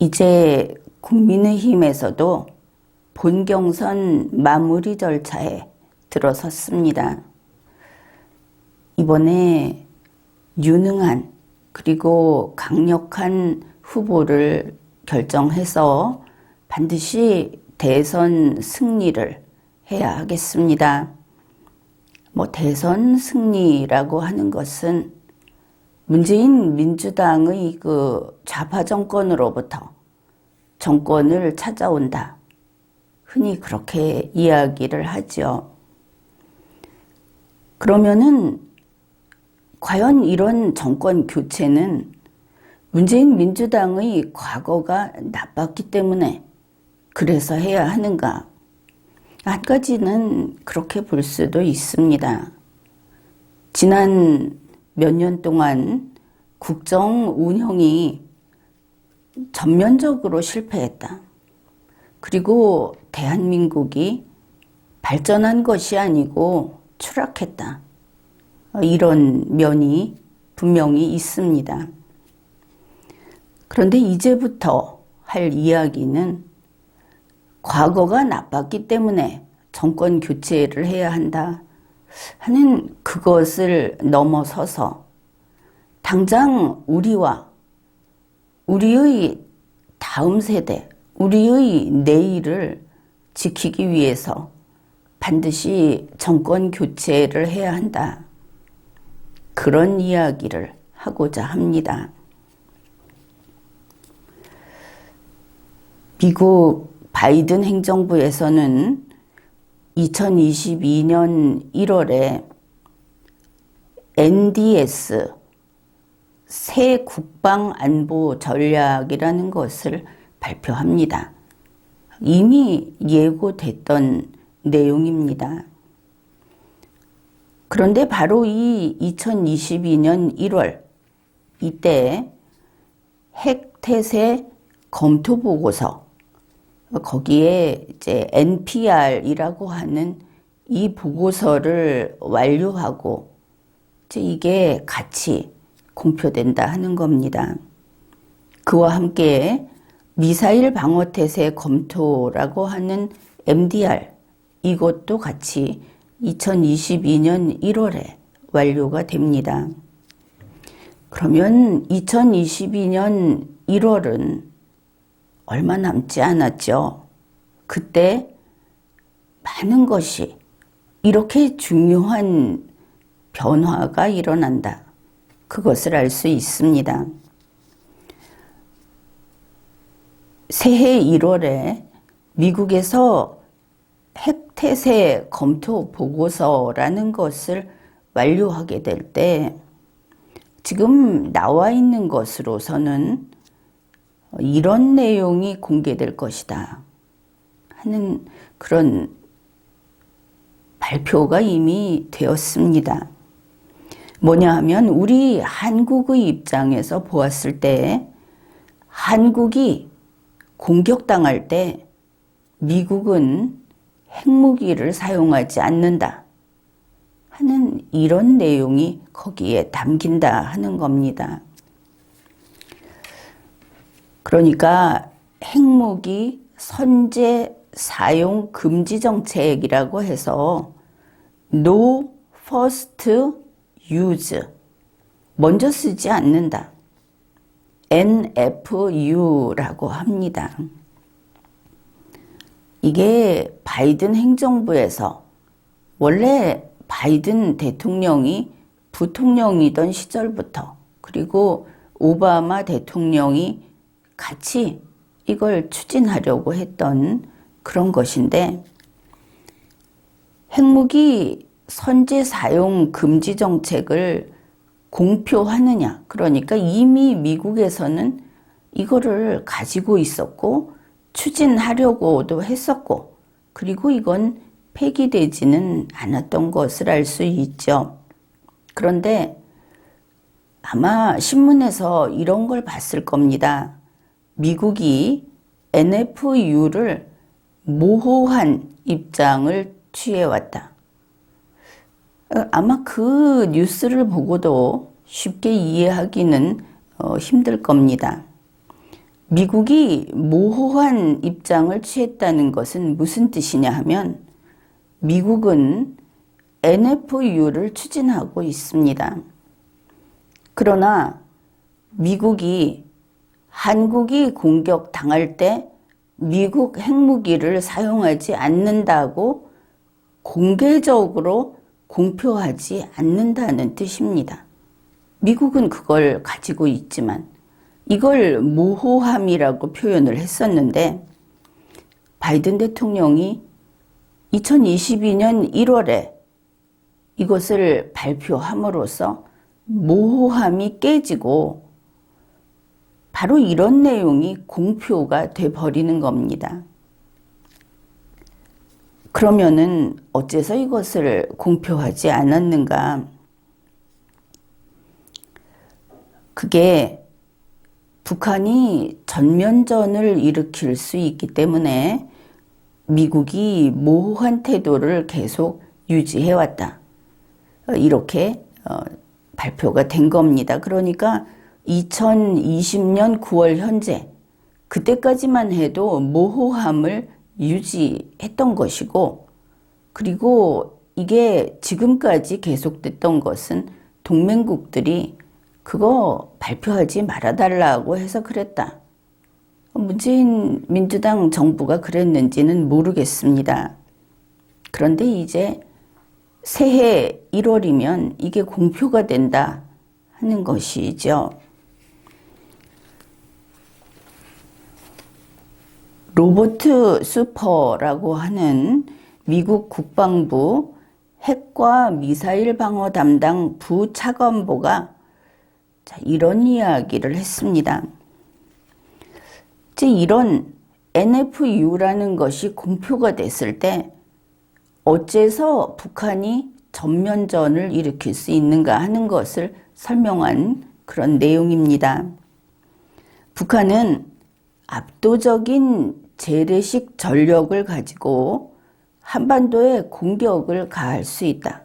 이제 국민의힘에서도 본경선 마무리 절차에 들어섰습니다. 이번에 유능한 그리고 강력한 후보를 결정해서 반드시 대선 승리를 해야 하겠습니다. 대선 승리라고 하는 것은 문재인 민주당의 그 좌파 정권으로부터 정권을 찾아온다. 흔히 그렇게 이야기를 하죠. 그러면은 과연 이런 정권 교체는 문재인 민주당의 과거가 나빴기 때문에 그래서 해야 하는가? 한 가지는 그렇게 볼 수도 있습니다. 지난 몇 년 동안 국정 운영이 전면적으로 실패했다. 그리고 대한민국이 발전한 것이 아니고 추락했다. 이런 면이 분명히 있습니다. 그런데 이제부터 할 이야기는 과거가 나빴기 때문에 정권 교체를 해야 한다 하는 그것을 넘어서서 당장 우리와 우리의 다음 세대, 우리의 내일을 지키기 위해서 반드시 정권 교체를 해야 한다. 그런 이야기를 하고자 합니다. 미국 바이든 행정부에서는 2022년 1월에 NDS 새 국방안보 전략이라는 것을 발표합니다. 이미 예고됐던 내용입니다. 그런데 바로 이 2022년 1월 이때 핵태세 검토 보고서 거기에 이제 NPR이라고 하는 이 보고서를 완료하고 이제 이게 같이 공표된다 하는 겁니다. 그와 함께 미사일 방어 태세 검토라고 하는 MDR 이것도 같이 2022년 1월에 완료가 됩니다. 그러면 2022년 1월은 얼마 남지 않았죠. 그때 많은 것이 이렇게 중요한 변화가 일어난다. 그것을 알 수 있습니다. 새해 1월에 미국에서 핵태세 검토 보고서라는 것을 완료하게 될 때 지금 나와 있는 것으로서는 이런 내용이 공개될 것이다 하는 그런 발표가 이미 되었습니다. 뭐냐 하면 우리 한국의 입장에서 보았을 때 한국이 공격당할 때 미국은 핵무기를 사용하지 않는다 하는 이런 내용이 거기에 담긴다 하는 겁니다. 그러니까 핵무기 선제 사용 금지 정책이라고 해서 No First Use 먼저 쓰지 않는다. NFU라고 합니다. 이게 바이든 행정부에서 원래 바이든 대통령이 부통령이던 시절부터 그리고 오바마 대통령이 같이 이걸 추진하려고 했던 그런 것인데 핵무기 선제 사용 금지 정책을 공표하느냐. 그러니까 이미 미국에서는 이거를 가지고 있었고 추진하려고도 했었고 그리고 이건 폐기되지는 않았던 것을 알 수 있죠. 그런데 아마 신문에서 이런 걸 봤을 겁니다. 미국이 NFU를 모호한 입장을 취해왔다. 아마 그 뉴스를 보고도 쉽게 이해하기는 힘들 겁니다. 미국이 모호한 입장을 취했다는 것은 무슨 뜻이냐 하면 미국은 NFU를 추진하고 있습니다. 그러나 미국이 한국이 공격당할 때 미국 핵무기를 사용하지 않는다고 공개적으로 공표하지 않는다는 뜻입니다. 미국은 그걸 가지고 있지만 이걸 모호함이라고 표현을 했었는데 바이든 대통령이 2022년 1월에 이것을 발표함으로써 모호함이 깨지고 바로 이런 내용이 공표가 돼버리는 겁니다. 그러면은 어째서 이것을 공표하지 않았는가? 그게 북한이 전면전을 일으킬 수 있기 때문에 미국이 모호한 태도를 계속 유지해왔다. 이렇게 발표가 된 겁니다. 그러니까 2020년 9월 현재 그때까지만 해도 모호함을 유지했던 것이고, 그리고 이게 지금까지 계속됐던 것은 동맹국들이 그거 발표하지 말아달라고 해서 그랬다. 문재인 민주당 정부가 그랬는지는 모르겠습니다. 그런데 이제 새해 1월이면 이게 공표가 된다 하는 것이죠. 로버트 수퍼라고 하는 미국 국방부 핵과 미사일 방어 담당 부차관보가 이런 이야기를 했습니다. 이런 NFU라는 것이 공표가 됐을 때 어째서 북한이 전면전을 일으킬 수 있는가 하는 것을 설명한 그런 내용입니다. 북한은 압도적인 재래식 전력을 가지고 한반도에 공격을 가할 수 있다.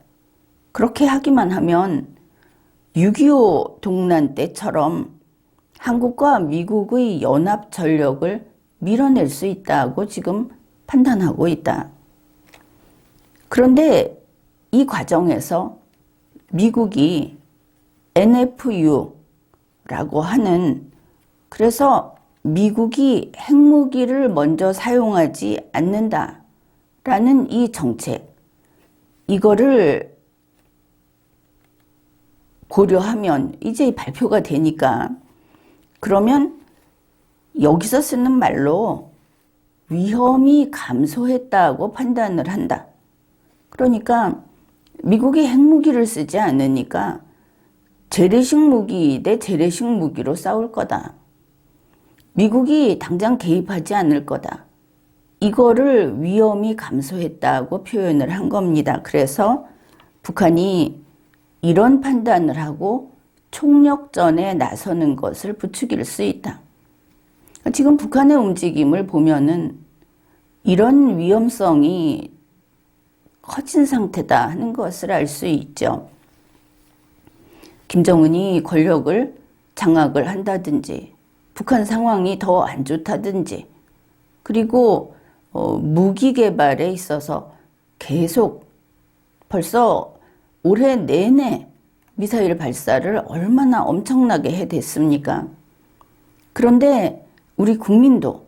그렇게 하기만 하면 6.25 동란 때처럼 한국과 미국의 연합 전력을 밀어낼 수 있다고 지금 판단하고 있다. 그런데 이 과정에서 미국이 NFU라고 하는, 그래서 미국이 핵무기를 먼저 사용하지 않는다라는 이 정책, 이거를 고려하면 이제 발표가 되니까, 그러면 여기서 쓰는 말로 위험이 감소했다고 판단을 한다. 그러니까 미국이 핵무기를 쓰지 않으니까 재래식 무기 대 재래식 무기로 싸울 거다. 미국이 당장 개입하지 않을 거다. 이거를 위험이 감소했다고 표현을 한 겁니다. 그래서 북한이 이런 판단을 하고 총력전에 나서는 것을 부추길 수 있다. 지금 북한의 움직임을 보면은 이런 위험성이 커진 상태다 하는 것을 알 수 있죠. 김정은이 권력을 장악을 한다든지, 북한 상황이 더 안 좋다든지, 그리고 무기 개발에 있어서 계속 벌써 올해 내내 미사일 발사를 얼마나 엄청나게 해댔습니까? 그런데 우리 국민도,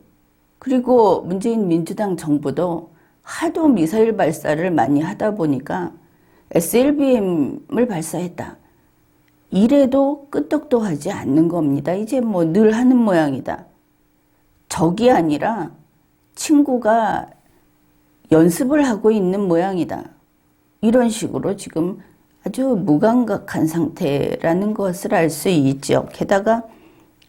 그리고 문재인 민주당 정부도 하도 미사일 발사를 많이 하다 보니까 SLBM을 발사했다. 이래도 끄떡도 하지 않는 겁니다. 이제 뭐 늘 하는 모양이다. 적이 아니라 친구가 연습을 하고 있는 모양이다. 이런 식으로 지금 아주 무감각한 상태라는 것을 알 수 있죠. 게다가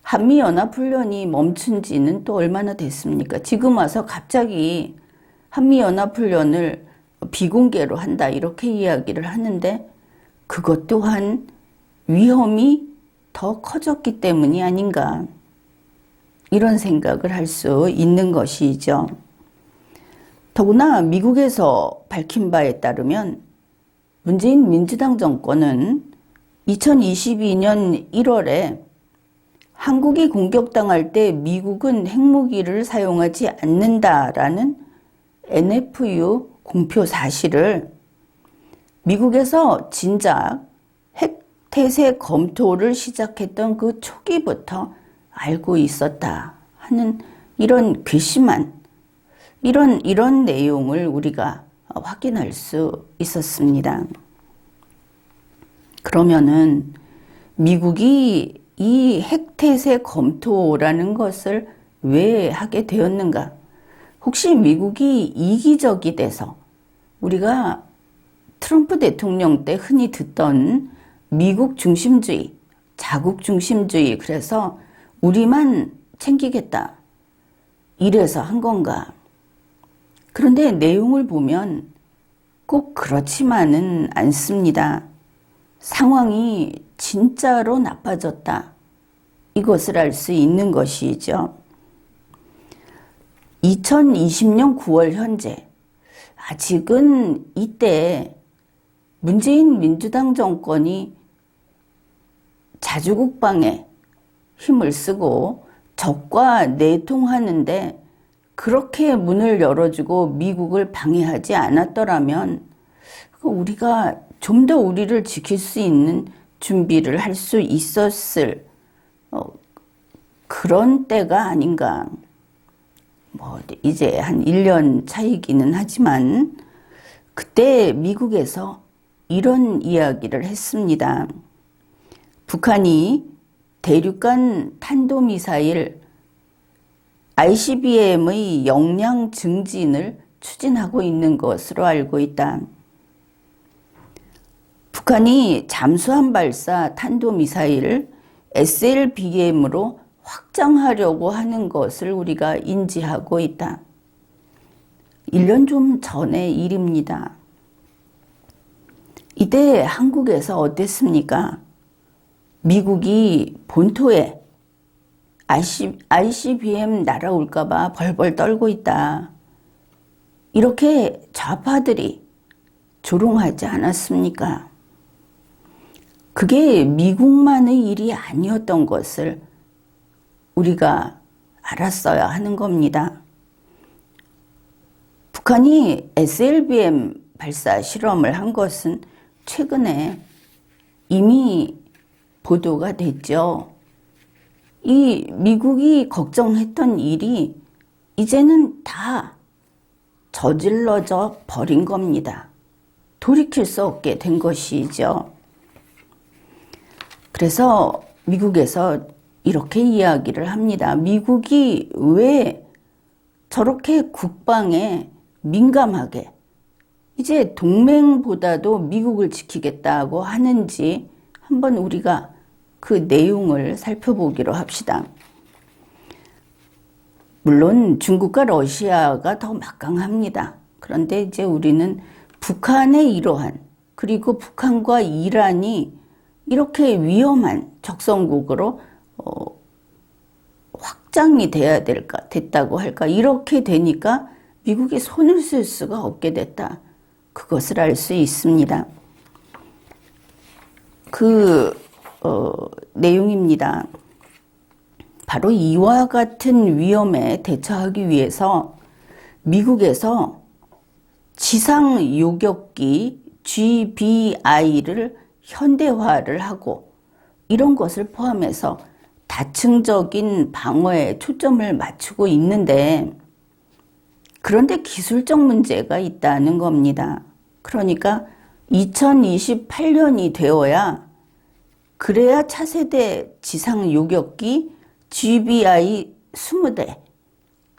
한미연합훈련이 멈춘 지는 또 얼마나 됐습니까? 지금 와서 갑자기 한미연합훈련을 비공개로 한다 이렇게 이야기를 하는데, 그것 또한 위험이 더 커졌기 때문이 아닌가, 이런 생각을 할 수 있는 것이죠. 더구나 미국에서 밝힌 바에 따르면 문재인 민주당 정권은 2022년 1월에 한국이 공격당할 때 미국은 핵무기를 사용하지 않는다라는 NFU 공표 사실을 미국에서 진작 핵 태세 검토를 시작했던 그 초기부터 알고 있었다 하는 이런 괘씸한 이런 내용을 우리가 확인할 수 있었습니다. 그러면은 미국이 이 핵태세 검토라는 것을 왜 하게 되었는가? 혹시 미국이 이기적이 돼서 우리가 트럼프 대통령 때 흔히 듣던 미국 중심주의, 자국 중심주의, 그래서 우리만 챙기겠다, 이래서 한 건가? 그런데 내용을 보면 꼭 그렇지만은 않습니다. 상황이 진짜로 나빠졌다, 이것을 알 수 있는 것이죠. 2020년 9월 현재, 아직은 이때 문재인 민주당 정권이 자주국방에 힘을 쓰고 적과 내통하는데 그렇게 문을 열어주고 미국을 방해하지 않았더라면 우리가 좀 더 우리를 지킬 수 있는 준비를 할 수 있었을 그런 때가 아닌가. 이제 한 1년 차이기는 하지만 그때 미국에서 이런 이야기를 했습니다. 북한이 대륙간 탄도미사일 ICBM의 역량 증진을 추진하고 있는 것으로 알고 있다. 북한이 잠수함 발사 탄도미사일 SLBM으로 확장하려고 하는 것을 우리가 인지하고 있다. 1년 좀 전의 일입니다. 이때 한국에서 어땠습니까? 미국이 본토에 ICBM 날아올까봐 벌벌 떨고 있다, 이렇게 좌파들이 조롱하지 않았습니까? 그게 미국만의 일이 아니었던 것을 우리가 알았어야 하는 겁니다. 북한이 SLBM 발사 실험을 한 것은 최근에 이미 보도가 됐죠. 이 미국이 걱정했던 일이 이제는 다 저질러져 버린 겁니다. 돌이킬 수 없게 된 것이죠. 그래서 미국에서 이렇게 이야기를 합니다. 미국이 왜 저렇게 국방에 민감하게 이제 동맹보다도 미국을 지키겠다고 하는지 한번 우리가 그 내용을 살펴보기로 합시다. 물론 중국과 러시아가 더 막강합니다. 그런데 이제 우리는 북한의 이러한, 그리고 북한과 이란이 이렇게 위험한 적성국으로 확장이 돼야 될까, 됐다고 할까, 이렇게 되니까 미국이 손을 쓸 수가 없게 됐다, 그것을 알 수 있습니다. 내용입니다. 바로 이와 같은 위험에 대처하기 위해서 미국에서 지상 요격기 GBI를 현대화를 하고 이런 것을 포함해서 다층적인 방어에 초점을 맞추고 있는데, 그런데 기술적 문제가 있다는 겁니다. 그러니까 2028년이 되어야, 그래야 차세대 지상 요격기 GBI 20대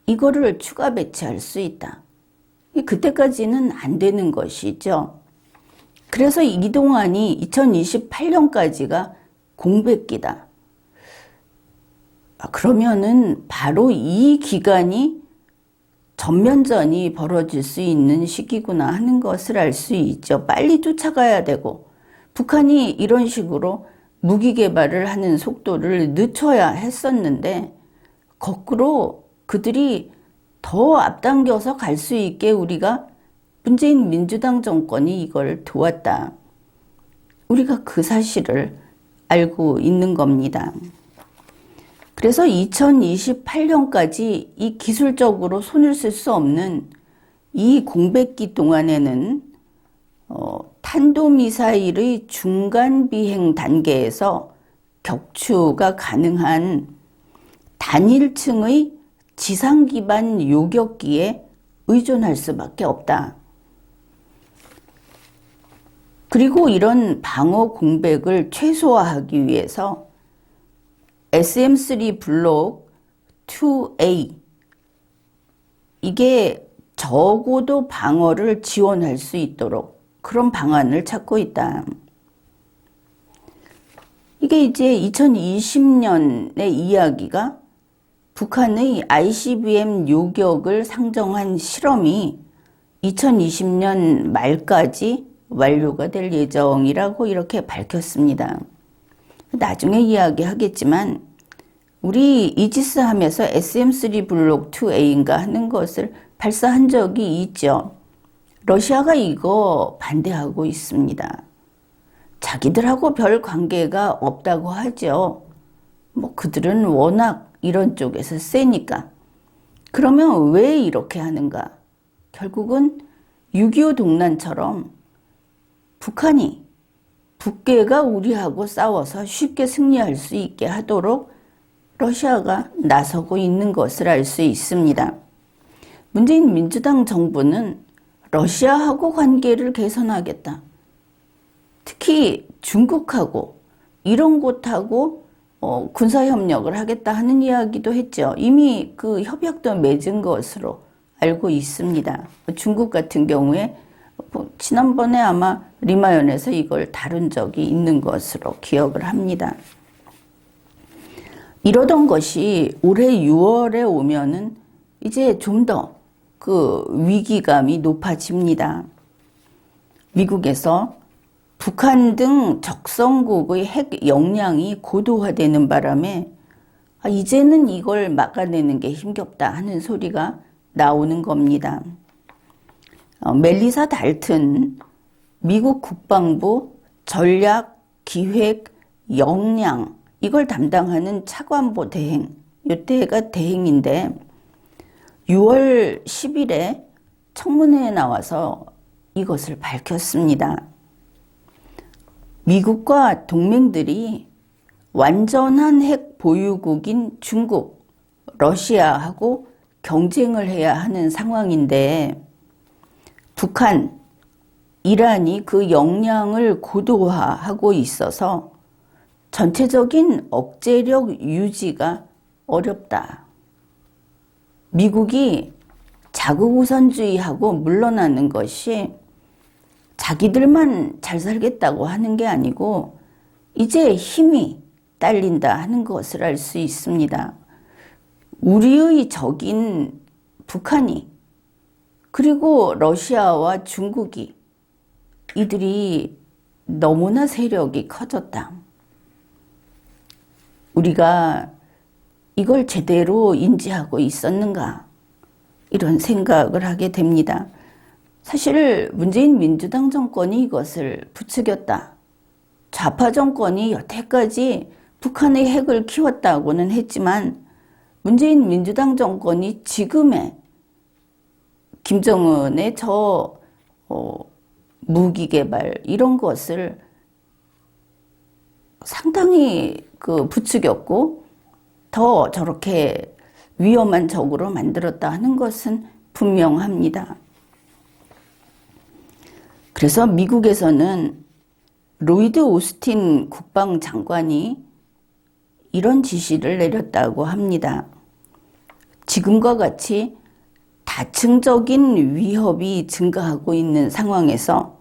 이거를 추가 배치할 수 있다. 그때까지는 안 되는 것이죠. 그래서 이동안이 2028년까지가 공백기다. 그러면은 바로 이 기간이 전면전이 벌어질 수 있는 시기구나 하는 것을 알 수 있죠. 빨리 쫓아가야 되고, 북한이 이런 식으로 무기 개발을 하는 속도를 늦춰야 했었는데 거꾸로 그들이 더 앞당겨서 갈 수 있게 우리가 문재인 민주당 정권이 이걸 도왔다. 우리가 그 사실을 알고 있는 겁니다. 그래서 2028년까지 이 기술적으로 손을 쓸 수 없는 이 공백기 동안에는 탄도미사일의 중간 비행 단계에서 격추가 가능한 단일층의 지상 기반 요격기에 의존할 수밖에 없다. 그리고 이런 방어 공백을 최소화하기 위해서 SM-3 블록 2A 이게 저고도 방어를 지원할 수 있도록 그런 방안을 찾고 있다. 이게 이제 2020년의 이야기가 북한의 ICBM 요격을 상정한 실험이 2020년 말까지 완료가 될 예정이라고 이렇게 밝혔습니다. 나중에 이야기하겠지만 우리 이지스 함에서 SM-3 블록 2A인가 하는 것을 발사한 적이 있죠. 러시아가 이거 반대하고 있습니다. 자기들하고 별 관계가 없다고 하죠. 뭐 그들은 워낙 이런 쪽에서 세니까. 그러면 왜 이렇게 하는가? 결국은 6.25 동란처럼 북한이 북괴가 우리하고 싸워서 쉽게 승리할 수 있게 하도록 러시아가 나서고 있는 것을 알 수 있습니다. 문재인 민주당 정부는 러시아하고 관계를 개선하겠다. 특히 중국하고 이런 곳하고 군사협력을 하겠다 하는 이야기도 했죠. 이미 그 협약도 맺은 것으로 알고 있습니다. 중국 같은 경우에 지난번에 아마 리마연에서 이걸 다룬 적이 있는 것으로 기억을 합니다. 이러던 것이 올해 6월에 오면은 이제 좀 더 그 위기감이 높아집니다. 미국에서 북한 등 적성국의 핵 역량이 고도화되는 바람에 이제는 이걸 막아내는 게 힘겹다 하는 소리가 나오는 겁니다. 멜리사 달튼 미국 국방부 전략, 기획, 역량 이걸 담당하는 차관보 대행, 이때가 대행인데 6월 10일에 청문회에 나와서 이것을 밝혔습니다. 미국과 동맹들이 완전한 핵 보유국인 중국, 러시아하고 경쟁을 해야 하는 상황인데 북한, 이란이 그 역량을 고도화하고 있어서 전체적인 억제력 유지가 어렵다. 미국이 자국우선주의하고 물러나는 것이 자기들만 잘 살겠다고 하는 게 아니고 이제 힘이 딸린다 하는 것을 알 수 있습니다. 우리의 적인 북한이 그리고 러시아와 중국이 이들이 너무나 세력이 커졌다. 우리가 이걸 제대로 인지하고 있었는가? 이런 생각을 하게 됩니다. 사실 문재인 민주당 정권이 이것을 부추겼다. 좌파 정권이 여태까지 북한의 핵을 키웠다고는 했지만 문재인 민주당 정권이 지금의 김정은의 무기 개발 이런 것을 상당히 부추겼고 더 저렇게 위험한 적으로 만들었다 하는 것은 분명합니다. 그래서 미국에서는 로이드 오스틴 국방장관이 이런 지시를 내렸다고 합니다. 지금과 같이 다층적인 위협이 증가하고 있는 상황에서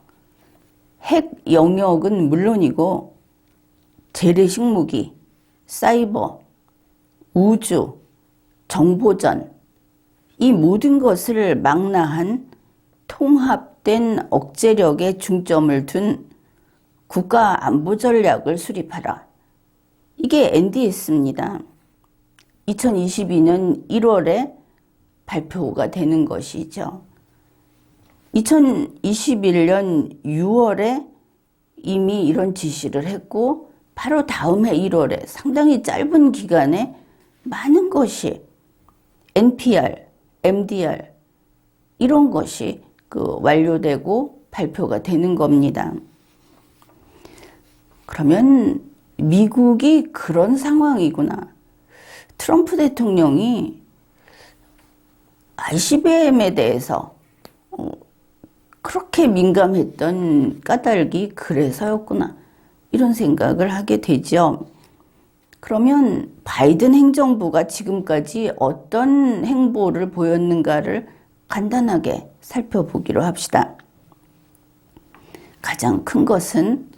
핵 영역은 물론이고 재래식 무기, 사이버, 우주, 정보전 이 모든 것을 망라한 통합된 억제력에 중점을 둔 국가 안보 전략을 수립하라. 이게 NDS입니다. 2022년 1월에 발표가 되는 것이죠. 2021년 6월에 이미 이런 지시를 했고 바로 다음 해 1월에 상당히 짧은 기간에 많은 것이 NPR, MDR 이런 것이 완료되고 발표가 되는 겁니다. 그러면 미국이 그런 상황이구나. 트럼프 대통령이 ICBM에 대해서 그렇게 민감했던 까닭이 그래서였구나. 이런 생각을 하게 되죠. 그러면 바이든 행정부가 지금까지 어떤 행보를 보였는가를 간단하게 살펴보기로 합시다. 가장 큰 것은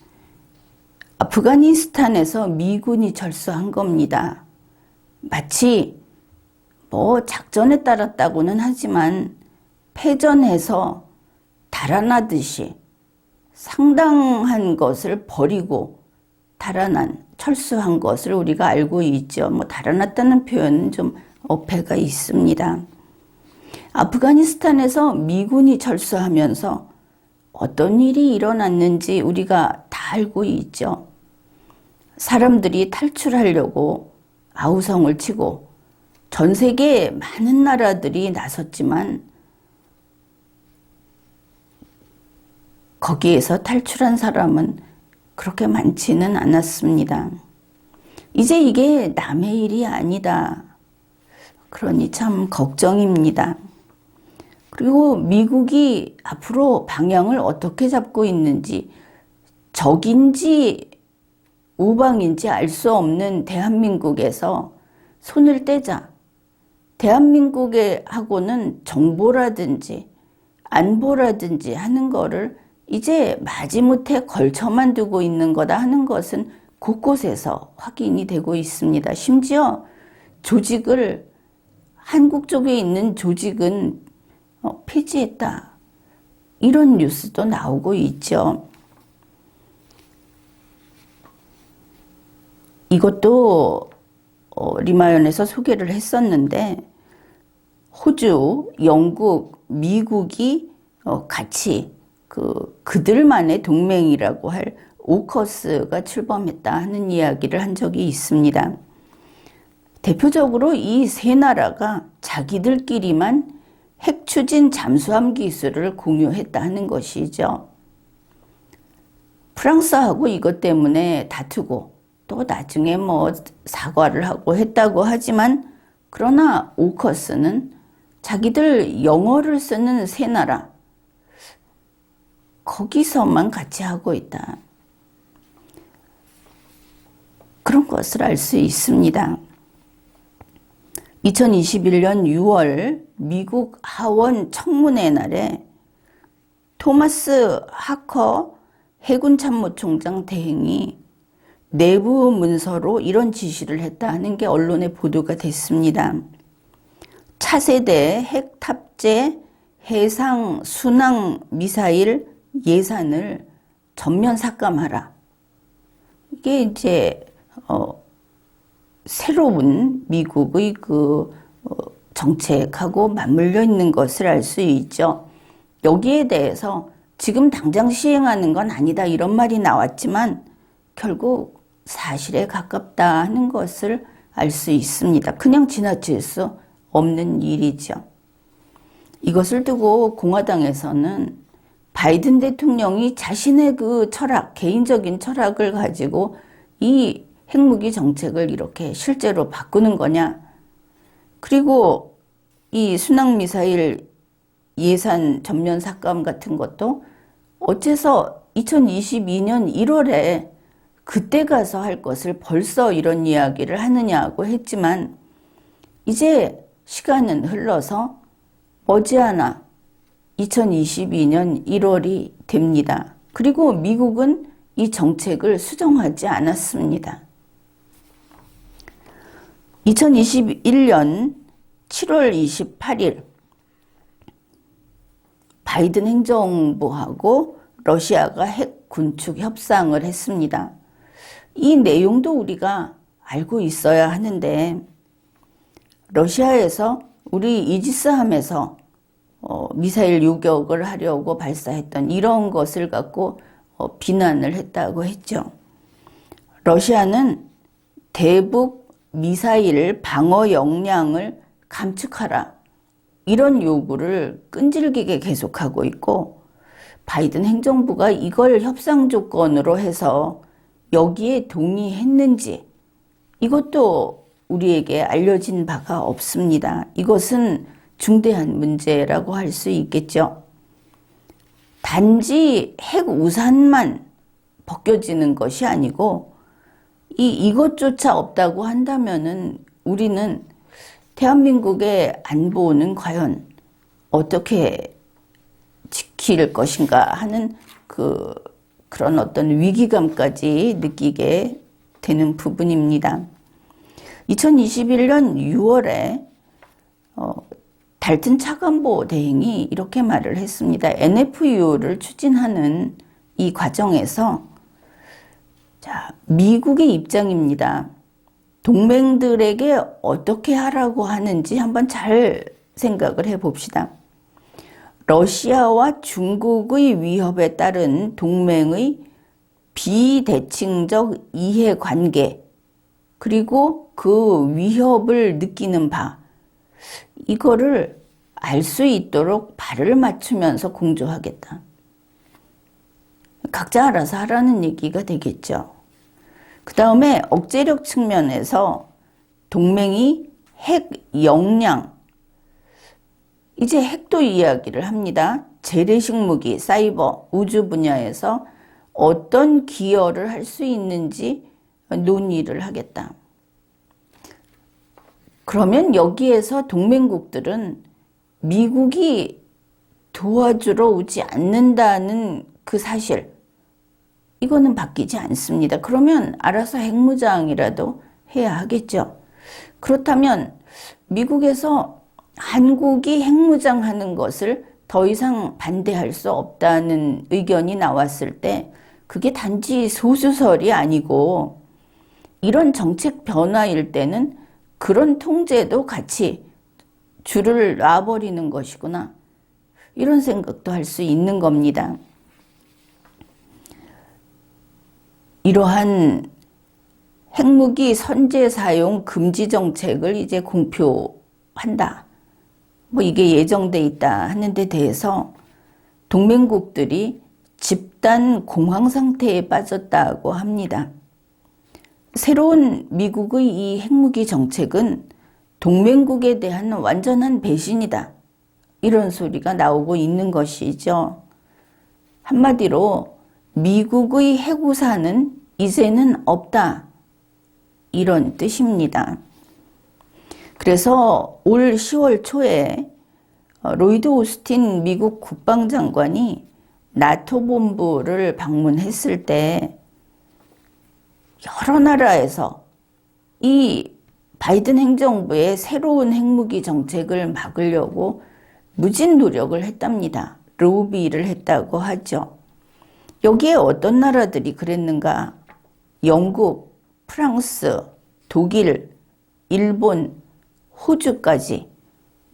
아프가니스탄에서 미군이 철수한 겁니다. 마치 작전에 따랐다고는 하지만 패전해서 달아나듯이 상당한 것을 버리고 철수한 것을 우리가 알고 있죠. 달아났다는 표현은 좀 어폐가 있습니다. 아프가니스탄에서 미군이 철수하면서 어떤 일이 일어났는지 우리가 다 알고 있죠. 사람들이 탈출하려고 아우성을 치고 전 세계 많은 나라들이 나섰지만 거기에서 탈출한 사람은 그렇게 많지는 않았습니다. 이제 이게 남의 일이 아니다. 그러니 참 걱정입니다. 그리고 미국이 앞으로 방향을 어떻게 잡고 있는지 적인지 우방인지 알 수 없는 대한민국에서 손을 떼자. 대한민국하고는 정보라든지 안보라든지 하는 거를 이제 마지못해 걸쳐만 두고 있는 거다 하는 것은 곳곳에서 확인이 되고 있습니다. 심지어 한국 쪽에 있는 조직은 폐지했다. 이런 뉴스도 나오고 있죠. 이것도 리마연에서 소개를 했었는데 호주, 영국, 미국이 같이 그들만의 동맹이라고 할 오커스가 출범했다 하는 이야기를 한 적이 있습니다. 대표적으로 이 세 나라가 자기들끼리만 핵 추진 잠수함 기술을 공유했다 하는 것이죠. 프랑스하고 이것 때문에 다투고 또 나중에 사과를 하고 했다고 하지만 그러나 오커스는 자기들 영어를 쓰는 세 나라 거기서만 같이 하고 있다. 그런 것을 알 수 있습니다. 2021년 6월 미국 하원 청문회 날에 토마스 하커 해군 참모총장 대행이 내부 문서로 이런 지시를 했다 하는 게 언론에 보도가 됐습니다. 차세대 핵 탑재 해상 순항 미사일 예산을 전면 삭감하라. 이게 이제 새로운 미국의 정책하고 맞물려 있는 것을 알 수 있죠. 여기에 대해서 지금 당장 시행하는 건 아니다 이런 말이 나왔지만 결국 사실에 가깝다 하는 것을 알 수 있습니다. 그냥 지나칠 수 없는 일이죠. 이것을 두고 공화당에서는 바이든 대통령이 자신의 개인적인 철학을 가지고 이 핵무기 정책을 이렇게 실제로 바꾸는 거냐. 그리고 이 순항미사일 예산 전면 삭감 같은 것도 어째서 2022년 1월에 그때 가서 할 것을 벌써 이런 이야기를 하느냐고 했지만 이제 시간은 흘러서 머지않아 2022년 1월이 됩니다. 그리고 미국은 이 정책을 수정하지 않았습니다. 2021년 7월 28일 바이든 행정부하고 러시아가 핵 군축 협상을 했습니다. 이 내용도 우리가 알고 있어야 하는데 러시아에서 우리 이지스함에서 미사일 요격을 하려고 발사했던 이런 것을 갖고 비난을 했다고 했죠. 러시아는 대북 미사일 방어 역량을 감축하라. 이런 요구를 끈질기게 계속하고 있고 바이든 행정부가 이걸 협상 조건으로 해서 여기에 동의했는지 이것도 우리에게 알려진 바가 없습니다. 이것은 중대한 문제라고 할 수 있겠죠. 단지 핵 우산만 벗겨지는 것이 아니고 이것조차 없다고 한다면은 우리는 대한민국의 안보는 과연 어떻게 지킬 것인가 하는 그런 어떤 위기감까지 느끼게 되는 부분입니다. 2021년 6월에 달튼 차관보 대행이 이렇게 말을 했습니다. NFU를 추진하는 이 과정에서 미국의 입장입니다. 동맹들에게 어떻게 하라고 하는지 한번 잘 생각을 해봅시다. 러시아와 중국의 위협에 따른 동맹의 비대칭적 이해관계 그리고 그 위협을 느끼는 바 이거를 알 수 있도록 발을 맞추면서 공조하겠다. 각자 알아서 하라는 얘기가 되겠죠. 그 다음에 억제력 측면에서 동맹이 핵 역량, 이제 핵도 이야기를 합니다. 재래식 무기, 사이버, 우주 분야에서 어떤 기여를 할 수 있는지 논의를 하겠다. 그러면 여기에서 동맹국들은 미국이 도와주러 오지 않는다는 그 사실, 이거는 바뀌지 않습니다. 그러면 알아서 핵무장이라도 해야 하겠죠. 그렇다면 미국에서 한국이 핵무장하는 것을 더 이상 반대할 수 없다는 의견이 나왔을 때 그게 단지 소수설이 아니고 이런 정책 변화일 때는 그런 통제도 같이 줄을 놔버리는 것이구나. 이런 생각도 할 수 있는 겁니다. 이러한 핵무기 선제 사용 금지 정책을 이제 공표한다. 이게 예정돼 있다 하는 데 대해서 동맹국들이 집단 공황 상태에 빠졌다고 합니다. 새로운 미국의 이 핵무기 정책은 동맹국에 대한 완전한 배신이다. 이런 소리가 나오고 있는 것이죠. 한마디로 미국의 핵우산은 이제는 없다. 이런 뜻입니다. 그래서 올 10월 초에 로이드 오스틴 미국 국방장관이 나토 본부를 방문했을 때 여러 나라에서 이 바이든 행정부의 새로운 핵무기 정책을 막으려고 무진 노력을 했답니다. 로비를 했다고 하죠. 여기에 어떤 나라들이 그랬는가? 영국, 프랑스, 독일, 일본, 호주까지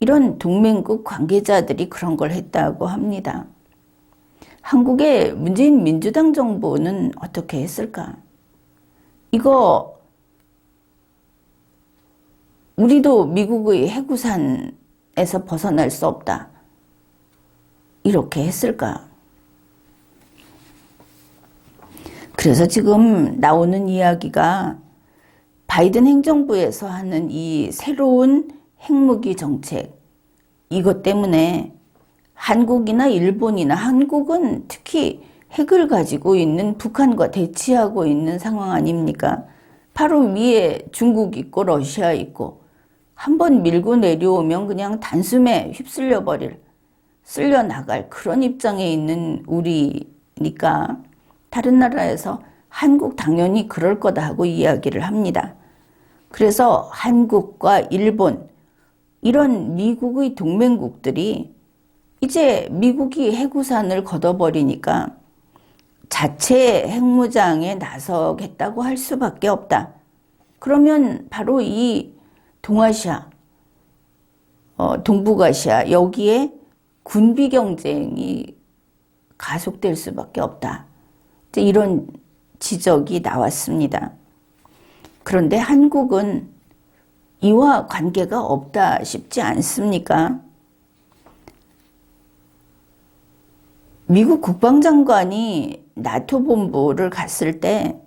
이런 동맹국 관계자들이 그런 걸 했다고 합니다. 한국의 문재인 민주당 정부는 어떻게 했을까? 이거 우리도 미국의 핵우산에서 벗어날 수 없다. 이렇게 했을까? 그래서 지금 나오는 이야기가 바이든 행정부에서 하는 이 새로운 핵무기 정책, 이것 때문에 한국이나 일본이나 한국은 특히 핵을 가지고 있는 북한과 대치하고 있는 상황 아닙니까? 바로 위에 중국 있고 러시아 있고 한번 밀고 내려오면 그냥 단숨에 휩쓸려 버릴, 쓸려 나갈 그런 입장에 있는 우리니까 다른 나라에서 한국 당연히 그럴 거다 하고 이야기를 합니다. 그래서 한국과 일본 이런 미국의 동맹국들이 이제 미국이 핵우산을 걷어버리니까 자체 핵무장에 나서겠다고 할 수밖에 없다. 그러면 바로 이 동아시아, 동북아시아 여기에 군비 경쟁이 가속될 수밖에 없다. 이런 지적이 나왔습니다. 그런데 한국은 이와 관계가 없다 싶지 않습니까? 미국 국방장관이 나토 본부를 갔을 때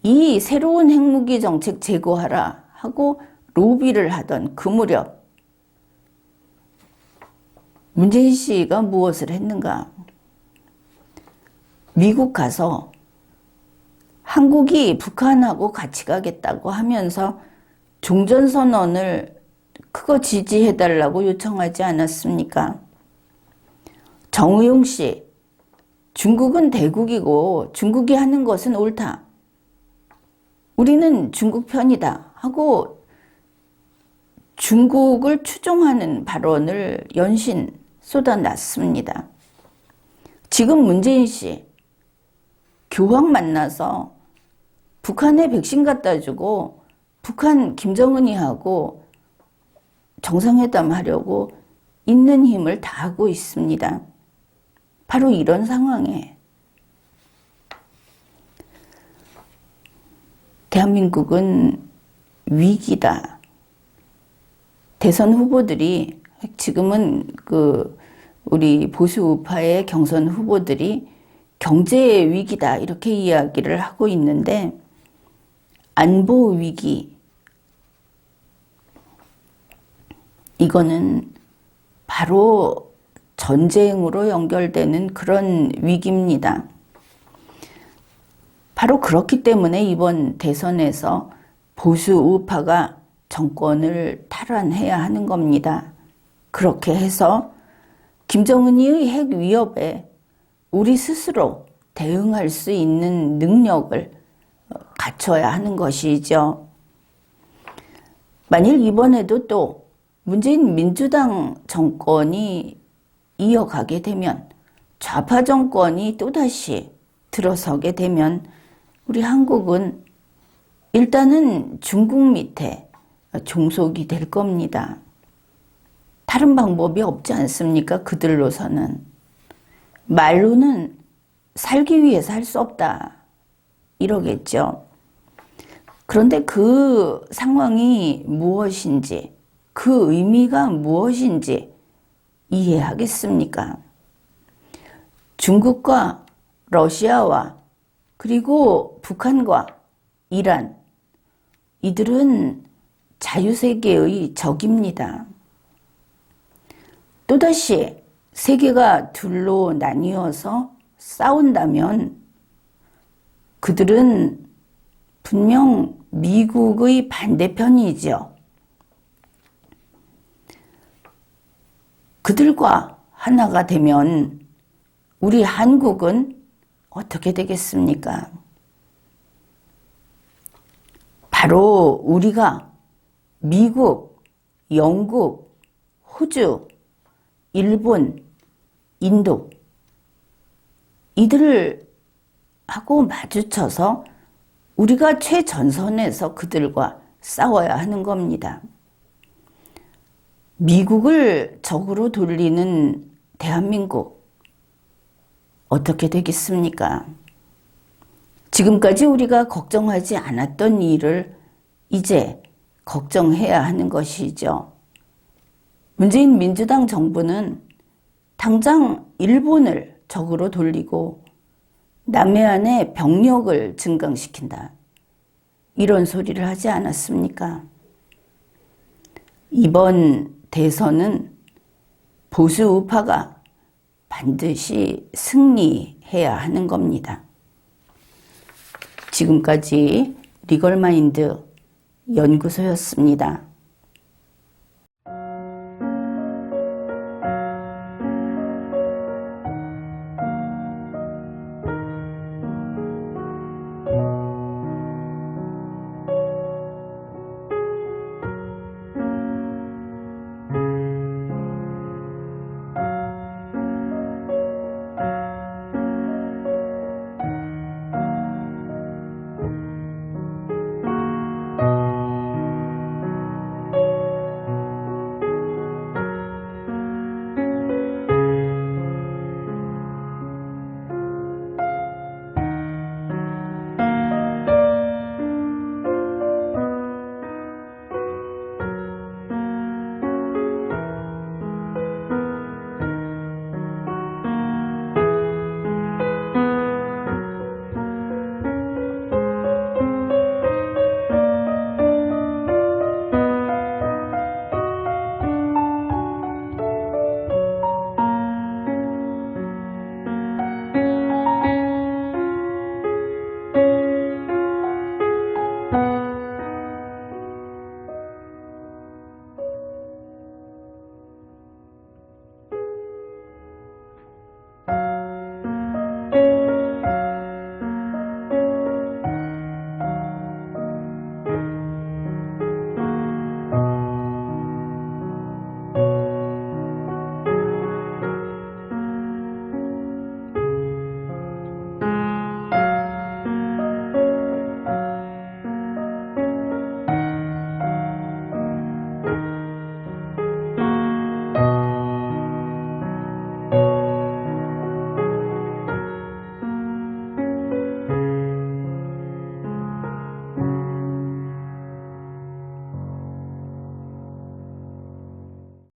이 새로운 핵무기 정책 제고하라 하고 로비를 하던 그 무렵 문재인 씨가 무엇을 했는가? 미국 가서 한국이 북한하고 같이 가겠다고 하면서 종전선언을 그거 지지해달라고 요청하지 않았습니까? 정의용 씨, 중국은 대국이고 중국이 하는 것은 옳다. 우리는 중국 편이다 하고 중국을 추종하는 발언을 연신 쏟아놨습니다. 지금 문재인 씨, 교황 만나서 북한에 백신 갖다 주고 북한 김정은이 하고 정상회담 하려고 있는 힘을 다하고 있습니다. 바로 이런 상황에 대한민국은 위기다. 대선 후보들이 지금은 우리 보수 우파의 경선 후보들이 경제 위기다 이렇게 이야기를 하고 있는데 안보 위기 이거는 바로 전쟁으로 연결되는 그런 위기입니다. 바로 그렇기 때문에 이번 대선에서 보수 우파가 정권을 탈환해야 하는 겁니다. 그렇게 해서 김정은이의 핵 위협에 우리 스스로 대응할 수 있는 능력을 갖춰야 하는 것이죠. 만일 이번에도 또 문재인 민주당 정권이 이어가게 되면 좌파 정권이 또다시 들어서게 되면 우리 한국은 일단은 중국 밑에 종속이 될 겁니다. 다른 방법이 없지 않습니까? 그들로서는. 말로는 살기 위해서 할 수 없다. 이러겠죠. 그런데 그 상황이 무엇인지, 그 의미가 무엇인지 이해하겠습니까? 중국과 러시아와 그리고 북한과 이란, 이들은 자유세계의 적입니다. 또다시 세계가 둘로 나뉘어서 싸운다면 그들은 분명 미국의 반대편이죠. 그들과 하나가 되면 우리 한국은 어떻게 되겠습니까? 바로 우리가 미국, 영국, 호주, 일본, 인도 이들을 하고 마주쳐서 우리가 최전선에서 그들과 싸워야 하는 겁니다. 미국을 적으로 돌리는 대한민국 어떻게 되겠습니까? 지금까지 우리가 걱정하지 않았던 일을 이제 걱정해야 하는 것이죠. 문재인 민주당 정부는 당장 일본을 적으로 돌리고 남해안에 병력을 증강시킨다. 이런 소리를 하지 않았습니까? 이번 대선은 보수 우파가 반드시 승리해야 하는 겁니다. 지금까지 리걸마인드 연구소였습니다.